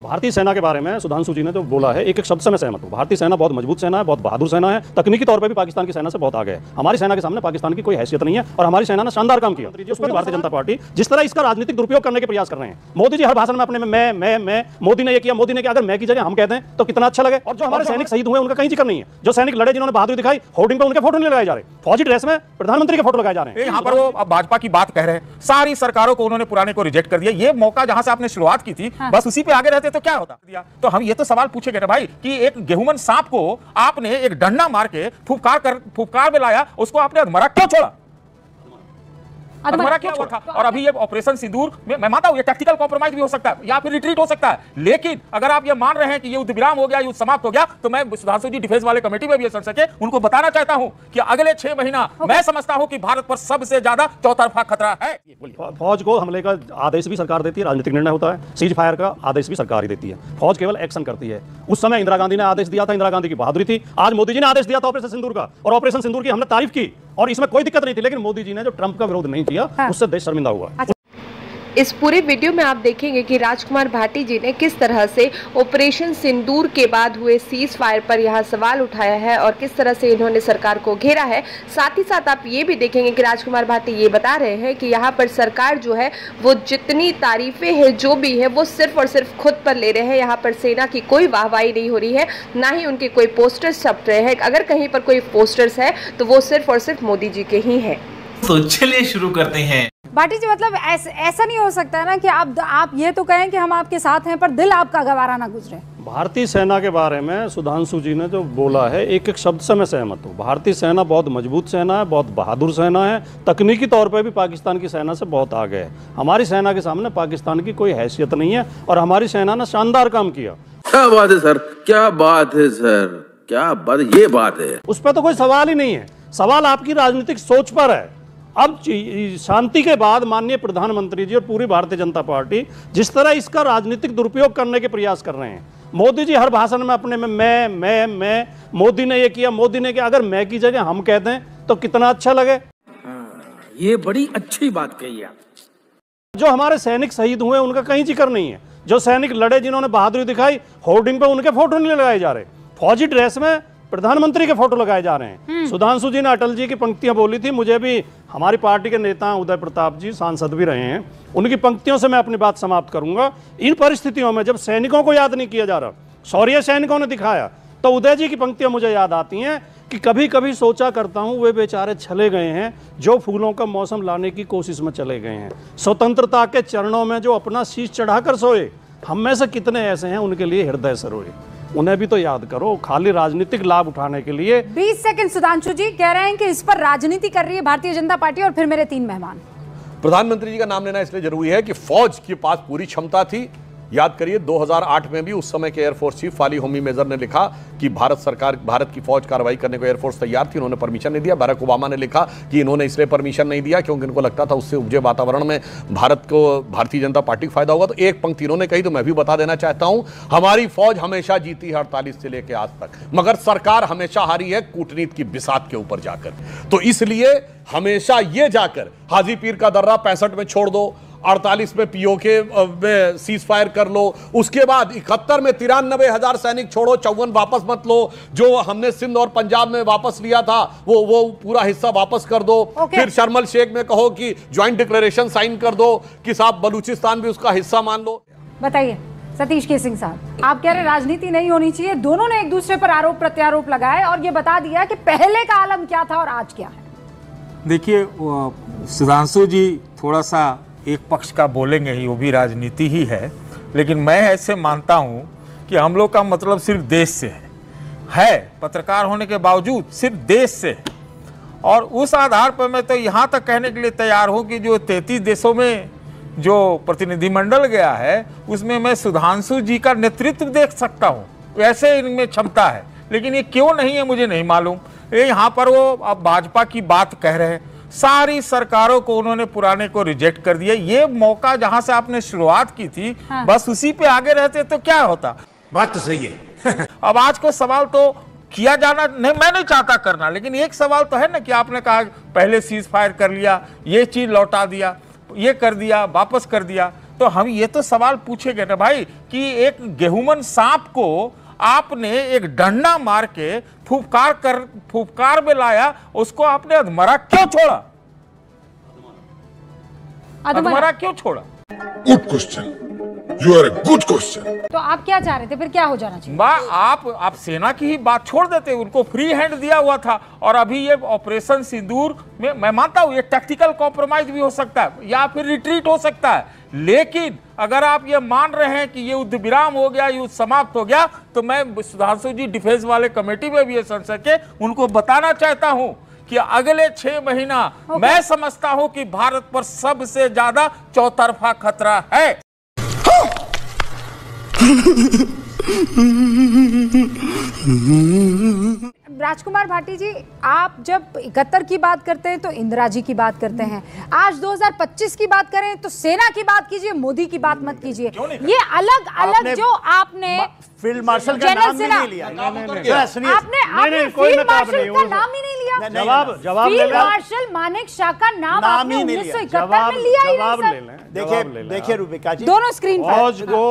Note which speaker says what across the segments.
Speaker 1: भारतीय सेना के बारे में सुधांशु जी ने जो बोला है, एक एक शब्द से मैं सहमत हूँ। भारतीय सेना बहुत मजबूत सेना है, बहुत बहादुर सेना है, तकनीकी तौर पे भी पाकिस्तान की सेना से बहुत आगे है। हमारी सेना के सामने पाकिस्तान की कोई हैसियत नहीं है और हमारी सेना ने शानदार काम किया। भारतीय जनता पार्टी जिस तरह इसका राजनीतिक दुरुपयोग करने के प्रयास कर रहे हैं, मोदी जी हर भाषण में अपने मैं मोदी ने ये किया, मोदी ने किया, अगर मैं की जगह हम कहते हैं तो कितना अच्छा लगे। और जो हमारे सैनिक शहीद हुए उनका कहीं जिक्र नहीं है। जो सैनिक लड़े, जिन्होंने बहादुरी दिखाई, होर्डिंग पे उनके फोटो नहीं लगाए जा रहे, फौजी ड्रेस में प्रधानमंत्री के फोटो लगाए जा रहे हैं।
Speaker 2: यहाँ पर वो अब भाजपा की बात कह रहे हैं, सारी सरकारों को उन्होंने पुराने को रिजेक्ट कर दिया। ये मौका जहां से आपने शुरुआत की थी, बस उसी पे आगे रहते तो क्या होता दिया। तो हम ये तो सवाल पूछेंगे ना भाई कि एक गेहूमन सांप को आपने एक डंडा मार के फुफकार में लाया, उसको आपने अधमरा क्यों छोड़ा? अधमरा क्या हुआ था? और अभी ये ऑपरेशन सिंदूर में मैं मानता हूं ये टैक्टिकल कॉम्प्रोमाइज भी हो सकता है या फिर रिट्रीट हो सकता है, लेकिन अगर आप ये मान रहे हैं कि ये युद्ध विराम हो गया, युद्ध समाप्त हो गया, तो मैं सुधांशु जी डिफेंस वाले कमेटी में भी सर सके उनको बताना चाहता हूं कि अगले 6 महीना मैं समझता हूं कि भारत पर सबसे ज्यादा चौतरफा खतरा है।
Speaker 1: फौज को हमले का आदेश भी सरकार देती है, राजनीतिक निर्णय होता है। सीज फायर का आदेश भी सरकार ही देती है, फौज केवल एक्शन करती है। उस समय इंदिरा गांधी ने आदेश दिया था, इंदिरा गांधी की बहादुरी थी। आज मोदी जी ने आदेश दिया था ऑपरेशन सिंदूर का, और ऑपरेशन सिंदूर की हमने तारीफ की और इसमें कोई दिक्कत नहीं थी, लेकिन मोदी जी ने जो ट्रंप का विरोध नहीं किया, उससे देश शर्मिंदा हुआ।
Speaker 3: इस पूरे वीडियो में आप देखेंगे कि राजकुमार भाटी जी ने किस तरह से ऑपरेशन सिंदूर के बाद हुए सीज फायर पर यहाँ सवाल उठाया है और किस तरह से इन्होंने सरकार को घेरा है। साथ ही साथ आप ये भी देखेंगे कि राजकुमार भाटी ये बता रहे हैं कि यहाँ पर सरकार जो है वो जितनी तारीफें हैं जो भी है वो सिर्फ और सिर्फ खुद पर ले रहे हैं। यहाँ पर सेना की कोई वाहवाही नहीं हो रही है, ना ही उनके कोई पोस्टर्स छप रहे हैं। अगर कहीं पर कोई पोस्टर्स है तो वो सिर्फ और सिर्फ मोदी जी के ही हैं।
Speaker 4: तो चलिए शुरू करते हैं।
Speaker 5: भाटी जी, मतलब ऐसा नहीं हो सकता है ना कि आप ये तो कहें कि हम आपके साथ हैं पर दिल आपका गवारा ना गुजरे।
Speaker 1: भारतीय सेना के बारे में सुधांशु जी ने जो बोला है, एक एक शब्द से मैं सहमत हूँ। भारतीय सेना बहुत मजबूत सेना है, बहुत बहादुर सेना है, तकनीकी तौर पे भी पाकिस्तान की सेना से बहुत आगे है। हमारी सेना के सामने पाकिस्तान की कोई हैसियत नहीं है और हमारी सेना ने शानदार काम किया।
Speaker 6: क्या बात है सर, क्या बात है सर, क्या बात, ये बात है।
Speaker 1: उस पर तो कोई सवाल ही नहीं है, सवाल आपकी राजनीतिक सोच पर है। अब शांति के बाद माननीय प्रधानमंत्री जी और पूरी भारतीय जनता पार्टी जिस तरह इसका राजनीतिक दुरुपयोग करने के प्रयास कर रहे हैं, मोदी जी हर भाषण में अपने में मैं मोदी ने ये किया, मोदी ने किया, अगर मैं की जगह हम कह दें तो कितना अच्छा लगे।
Speaker 6: ये बड़ी अच्छी बात कही आप।
Speaker 1: जो हमारे सैनिक शहीद हुए उनका कहीं जिक्र नहीं है। जो सैनिक लड़े, जिन्होंने बहादुरी दिखाई, होर्डिंग पे उनके फोटो नहीं लगाए जा रहे, फौजी ड्रेस में प्रधानमंत्री के फोटो लगाए जा रहे हैं। सुधांशु जी ने अटल जी की पंक्तियां बोली थी, मुझे भी हमारी पार्टी के नेता उदय प्रताप जी सांसद भी रहे हैं, उनकी पंक्तियों से मैं अपनी बात समाप्त करूंगा। इन परिस्थितियों में जब सैनिकों को याद नहीं किया जा रहा, शौर्य सैनिकों ने दिखाया, तो उदय जी की पंक्तियां मुझे याद आती हैं कि कभी कभी सोचा करता हूं वे बेचारे चले गए हैं जो फूलों का मौसम लाने की कोशिश में चले गए हैं। स्वतंत्रता के चरणों में जो अपना शीश चढ़ाकर सोए, हम में से कितने ऐसे हैं उनके लिए हृदय से रोए। उन्हें भी तो याद करो, खाली राजनीतिक लाभ उठाने के लिए।
Speaker 5: 20 सेकंड। सुधांशु जी कह रहे हैं कि इस पर राजनीति कर रही है भारतीय जनता पार्टी। और फिर मेरे 3 मेहमान।
Speaker 2: प्रधानमंत्री जी का नाम लेना इसलिए जरूरी है कि फौज के पास पूरी क्षमता थी। याद करिए 2008 में भी उस समय के एयरफोर्स चीफ फाली होमी मेजर ने लिखा कि भारत की फौज कार्रवाई करने को एयरफोर्स तैयार थी, उन्होंने परमिशन नहीं दिया। बराक ओबामा ने लिखा कि इन्होंने इसलिए परमिशन नहीं दिया क्योंकि इनको लगता था उससे उपजे वातावरण में भारतीय जनता पार्टी को फायदा होगा। तो एक पंक्ति इन्होंने कही तो मैं भी बता देना चाहता हूं, हमारी फौज हमेशा जीती है 48 से लेकर आज तक, मगर सरकार हमेशा हारी है कूटनीति की बिसात के ऊपर जाकर। तो इसलिए हमेशा ये जाकर हाजी पीर का दर्रा 65 में छोड़ दो, 48 में पीओके में सीज फायर कर लो, उसके बाद 71 में 93,000 सैनिक छोड़ो, 54 वापस मत लो, जो हमने सिंध और पंजाब में वापस लिया था वो पूरा हिस्सा वापस कर दो। फिर शर्मल शेख में कहो कि ज्वाइंट डिक्लेरेशन साइन कर दो कि साहब बलूचिस्तान भी उसका हिस्सा मान लो।
Speaker 5: बताइए सतीश के सिंह साहब, आप कह रहे राजनीति नहीं होनी चाहिए। दोनों ने एक दूसरे पर आरोप प्रत्यारोप लगाए और ये बता दिया कि पहले का आलम क्या था और आज क्या है।
Speaker 7: देखिए सुधांशु जी थोड़ा सा एक पक्ष का बोलेंगे ही, वो भी राजनीति ही है, लेकिन मैं ऐसे मानता हूं कि हम लोग का मतलब सिर्फ देश से है पत्रकार होने के बावजूद सिर्फ देश से है। और उस आधार पर मैं तो यहां तक कहने के लिए तैयार हूं कि जो 33 देशों में जो प्रतिनिधिमंडल गया है उसमें मैं सुधांशु जी का नेतृत्व देख सकता हूं, वैसे इनमें क्षमता है, लेकिन ये क्यों नहीं है मुझे नहीं मालूम। यहाँ पर वो अब भाजपा की बात कह रहे हैं, सारी सरकारों को उन्होंने पुराने को रिजेक्ट कर दिया। ये मौका जहां से आपने शुरुआत की थी, बस उसी पे आगे रहते तो क्या होता।
Speaker 4: बात तो सही है।
Speaker 7: अब आज को सवाल तो किया जाना नहीं, मैं नहीं चाहता करना, लेकिन एक सवाल तो है ना कि आपने कहा पहले सीज फायर कर लिया, ये चीज लौटा दिया, ये कर दिया, वापस कर दिया, तो हम ये तो सवाल पूछेंगे ना भाई कि एक गेहूमन सांप को आपने एक डंडा मार के फुफकार में लाया, उसको आपने अधमरा क्यों छोड़ा? अधमरा क्यों छोड़ा?
Speaker 8: Good question, you are a good question.
Speaker 5: तो आप क्या चाह रहे थे, फिर क्या हो जाना चाहिए?
Speaker 7: आप सेना की ही बात छोड़ देते, उनको फ्री हैंड दिया हुआ था। और अभी ये ऑपरेशन सिंदूर में मैं मानता हूं ये टैक्टिकल कॉम्प्रोमाइज भी हो सकता है या फिर रिट्रीट हो सकता है, लेकिन अगर आप ये मान रहे हैं कि ये युद्ध विराम हो गया, युद्ध समाप्त हो गया, तो मैं सुधांशु जी डिफेंस वाले कमेटी में भी ये संसद के उनको बताना चाहता हूं कि अगले 6 महीना मैं समझता हूं कि भारत पर सबसे ज्यादा चौतरफा खतरा है।
Speaker 5: राजकुमार भाटी जी, आप जब 71 की बात करते हैं तो इंदिरा जी की बात करते हैं, आज 2025 की बात करें तो सेना की बात कीजिए, मोदी की बात मत कीजिए। ये अलग अलग जो आपने
Speaker 9: फील्ड मार्शल का नाम भी नहीं लिया,
Speaker 5: आपने फील्ड मार्शल का नाम ही नहीं लिया।
Speaker 1: जवाब
Speaker 5: फील्ड मार्शल मानेक शॉ का नाम आपने 1971 में लिया ही नहीं।
Speaker 9: देखिए रूबिका जी,
Speaker 5: दोनों स्क्रीन पर
Speaker 1: फौज को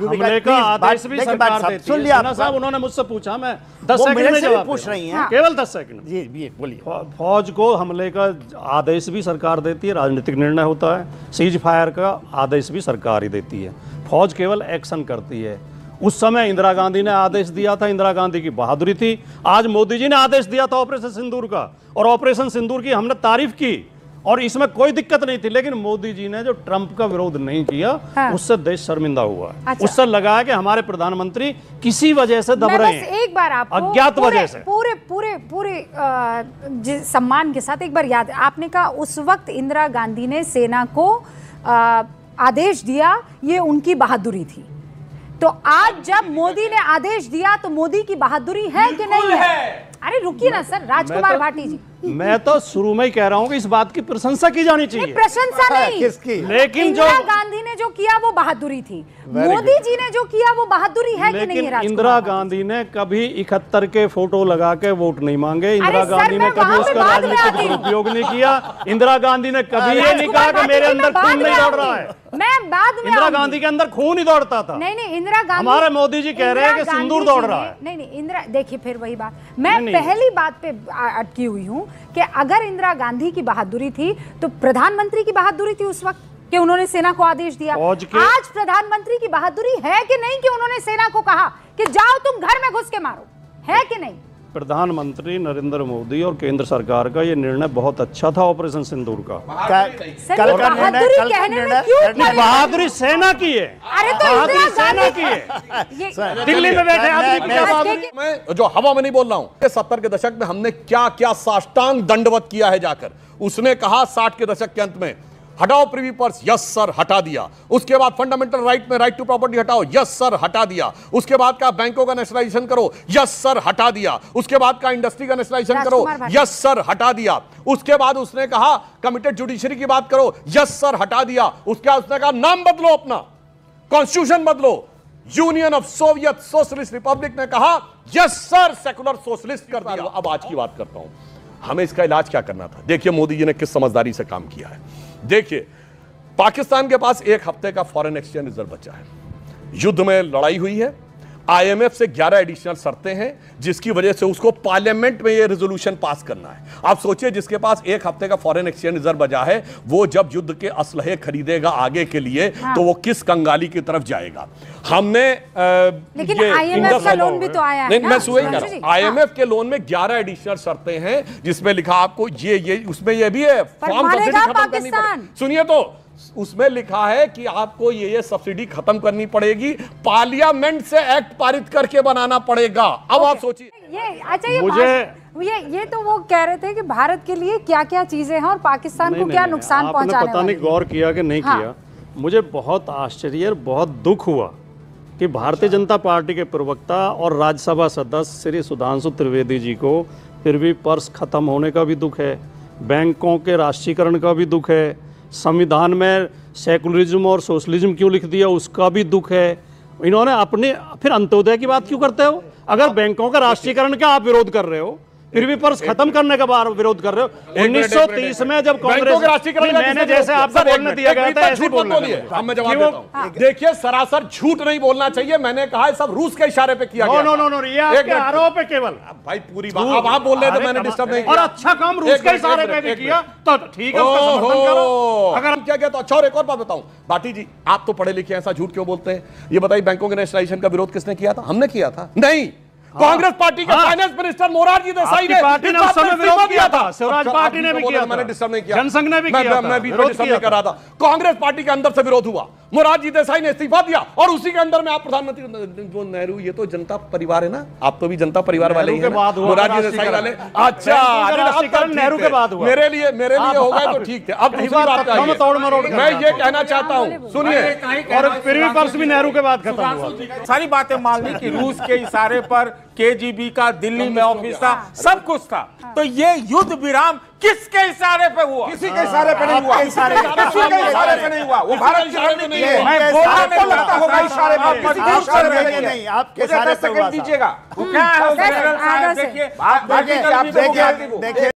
Speaker 1: हमले का आदेश भी सरकार देती है। सेना साहब उन्होंने मुझसे पूछा, मैं 10 सेकंड में जवाब
Speaker 9: पूछ रही हैं,
Speaker 1: केवल 10 सेकंड।
Speaker 9: जी बोलिए।
Speaker 1: फौज को हमले का आदेश भी सरकार देती है, राजनीतिक निर्णय होता है। सीज फायर का आदेश भी सरकार ही देती है, फौज केवल एक्शन करती है। उस समय इंदिरा गांधी ने आदेश दिया था, इंदिरा गांधी की बहादुरी थी। आज मोदी जी ने आदेश दिया था ऑपरेशन सिंदूर का, और ऑपरेशन सिंदूर की हमने तारीफ की और इसमें कोई दिक्कत नहीं थी। लेकिन मोदी जी ने जो ट्रंप का विरोध नहीं किया, उससे देश शर्मिंदा हुआ है। अच्छा। उससे लगा कि हमारे प्रधानमंत्री किसी वजह से दब रहे हैं,
Speaker 5: एक बार आपको
Speaker 1: अज्ञात वजह से।
Speaker 5: पूरे सम्मान के साथ एक बार याद, आपने कहा उस वक्त इंदिरा गांधी ने सेना को आदेश दिया, ये उनकी बहादुरी थी। तो आज जब मोदी ने आदेश दिया तो मोदी की बहादुरी है कि नहीं है? अरे रुकिए ना सर, राजकुमार भाटी जी,
Speaker 1: मैं तो शुरू में ही कह रहा हूं कि इस बात की प्रशंसा की जानी चाहिए।
Speaker 5: प्रशंसा नहीं,
Speaker 9: किसकी?
Speaker 1: लेकिन
Speaker 5: इंदिरा गांधी ने जो किया वो बहादुरी थी, मोदी जी ने जो किया वो बहादुरी है कि नहीं?
Speaker 1: इंदिरा गांधी ने कभी 71 के फोटो लगा के वोट नहीं मांगे। इंदिरा गांधी ने कभी उसका राजनीतिक दुरुपयोग नहीं किया। इंदिरा गांधी ने कभी ये नहीं कहा कि मेरे अंदर खून नहीं दौड़ रहा है।
Speaker 5: मैं बाद में,
Speaker 1: इंदिरा गांधी के अंदर खून ही दौड़ता था।
Speaker 5: नहीं, इंदिरा गांधी,
Speaker 1: हमारे मोदी जी कह रहे हैं कि सिंदूर दौड़ रहा है।
Speaker 5: नहीं, इंदिरा, देखिए फिर वही बात, मैं पहली बात पे अटकी हुई हूँ कि अगर इंदिरा गांधी की बहादुरी थी तो प्रधानमंत्री की बहादुरी थी उस वक्त कि उन्होंने सेना को आदेश दिया। आज प्रधानमंत्री की बहादुरी है कि नहीं कि उन्होंने सेना को कहा कि जाओ तुम घर में घुस के मारो, है कि नहीं?
Speaker 1: प्रधानमंत्री नरेंद्र मोदी और केंद्र सरकार का ये निर्णय बहुत अच्छा था ऑपरेशन सिंदूर का। बहादुरी सेना की है।
Speaker 5: अरे तो
Speaker 1: सेना की है। दिल्ली में बैठे आदमी,
Speaker 2: मैं जो हवा में नहीं बोल रहा हूं। 70 के दशक में हमने क्या क्या साष्टांग दंडवत किया है जाकर। उसने कहा 60 के दशक के अंत में हटाओ प्रीवी पर्स, यस सर, हटा दिया। उसके बाद फंडामेंटल राइट में राइट टू प्रॉपर्टी हटाओ, यस सर, हटा दिया। उसके बाद का बैंकों का नेशनलाइजेशन करो, यस सर, हटा दिया। उसके बाद का इंडस्ट्री का नेशनलाइजेशन करो, यस सर, हटा दिया। उसके बाद उसने कहा कमिटेड जुडिशरी की बात करो, यस सर, हटा दिया। उसके बाद उसने कहा नाम बदलो, अपना कॉन्स्टिट्यूशन बदलो। Union of Soviet socialist Republic ने कहा यस सर, सेकुलर सोशलिस्ट कर दिया। अब आज की बात करता हूं, हमें इसका इलाज क्या करना था। देखिए मोदी जी ने किस समझदारी से काम किया है। देखिए पाकिस्तान के पास 1 हफ्ते का फॉरेन एक्सचेंज रिजर्व बचा है। युद्ध में लड़ाई हुई है, आईएमएफ से 11 एडिशनल शर्तें हैं, जिसकी वजह से उसको पार्लियामेंट में यह रेजोल्यूशन पास करना है। आप सोचिए जिसके पास 1 हफ्ते का फॉरेन एक्सचेंज रिजर्व बचा है, वो जब युद्ध के असलहे खरीदेगा आगे के लिए, तो वो किस कंगाली की तरफ जाएगा। हमने
Speaker 5: लेकिन आईएमएफ का लोन भी तो आया है ना?
Speaker 2: मैं सुई कर रहा हूं, आईएमएफ के लोन में 11 एडिशनल शर्तें हैं, जिसमें लिखा आपको ये उसमें ये भी है, फॉर्म सब्सिडी खत्म करनी पड़ेगी। सुनिए तो उसमें लिखा है कि आपको ये सब्सिडी खत्म करनी पड़ेगी, पार्लियामेंट से एक्ट पारित करके बनाना पड़ेगा। अब आप सोचिए
Speaker 5: ये तो वो कह रहे थे कि भारत के लिए क्या क्या चीजें हैं और पाकिस्तान को क्या नुकसान पहुंचाने वाली है।
Speaker 1: पता नहीं गौर किया कि नहीं किया। मुझे बहुत आश्चर्य और बहुत दुख हुआ कि भारतीय जनता पार्टी के प्रवक्ता और राज्यसभा सदस्य श्री सुधांशु त्रिवेदी जी को फिर भी पर्स खत्म होने का भी दुख है, बैंकों के राष्ट्रीयकरण का भी दुख है, संविधान में सेकुलरिज्म और सोशलिज्म क्यों लिख दिया उसका भी दुख है। इन्होंने अपने फिर अंत्योदय की बात क्यों करते हो? अगर बैंकों का राष्ट्रीयकरण का आप विरोध कर रहे हो फिर भी पर्स खत्म करने का बार विरोध कर रहे हो। 1930 में जब कांग्रेस, मैंने जैसे आपको बोलने दिया गया था ऐसे बोलना चाहिए।
Speaker 2: अब मैं जवाब देता हूं। देखिए, सरासर झूठ नहीं बोलना चाहिए। मैंने कहा है सब रूस के इशारे पे किया गया।
Speaker 1: नो, ये आपके आरोप है केवल।
Speaker 2: भाई पूरी बात अब आप बोल रहे थे, मैंने डिस्टर्ब नहीं किया।
Speaker 1: और अच्छा काम रूस के इशारे पे भी किया तो ठीक है, उसका समर्थन करो।
Speaker 2: अगर हम क्या तो अच्छा। और एक और बात बताऊं, भाटी जी, आप तो पढ़े लिखे, ऐसा झूठ क्यों बोलते हैं? ये बताइए, बैंकों के नेशनलाइजेशन का विरोध किसने किया था? हमने किया था? नहीं, कांग्रेस पार्टी के फाइनेंस मिनिस्टर मोरारजी देसाई ने
Speaker 1: पार्टी ने उस समय विरोध किया था। स्वराज पार्टी ने भी किया था।
Speaker 2: मैंने डिस्टर्ब नहीं किया।
Speaker 1: जनसंघ ने भी किया था।
Speaker 2: मैं भी डिस्टर्ब नहीं कर रहा था। कांग्रेस पार्टी के अंदर से विरोध हुआ, मोरारजी देसाई ने इस्तीफा दिया और उसी के अंदर में आप प्रधानमंत्री। वो नेहरू, ये तो जनता परिवार है ना, आप तो भी जनता परिवार वाले ही हैं। मोरारजी देसाई वाले। अच्छा,
Speaker 1: नेहरू के बाद हुआ।
Speaker 2: मेरे लिए हो गए तो ठीक थे। अब दूसरी बात आई, मैं ये कहना चाहता हूं, सुनिए,
Speaker 1: और फिर भी पर्स भी नेहरू के बाद खत्म हुआ।
Speaker 7: सारी बातें मान ली कि रूस के इशारे पर केजीबी का दिल्ली में ऑफिस था, सब कुछ था। तो ये युद्ध विराम किसके इशारे पे हुआ?
Speaker 9: किसी के इशारे पे नहीं हुआ।
Speaker 7: किसी के इशारे पे नहीं हुआ। वो भारत की रणनीति नहीं है।
Speaker 9: मैं
Speaker 7: बोलने में लगता होगा इशारे पे,
Speaker 9: किसी के इशारे पे नहीं, आपके इशारे पे हुआ।
Speaker 7: दीजिएगा, वो क्या है?
Speaker 5: देखिए
Speaker 9: देखिए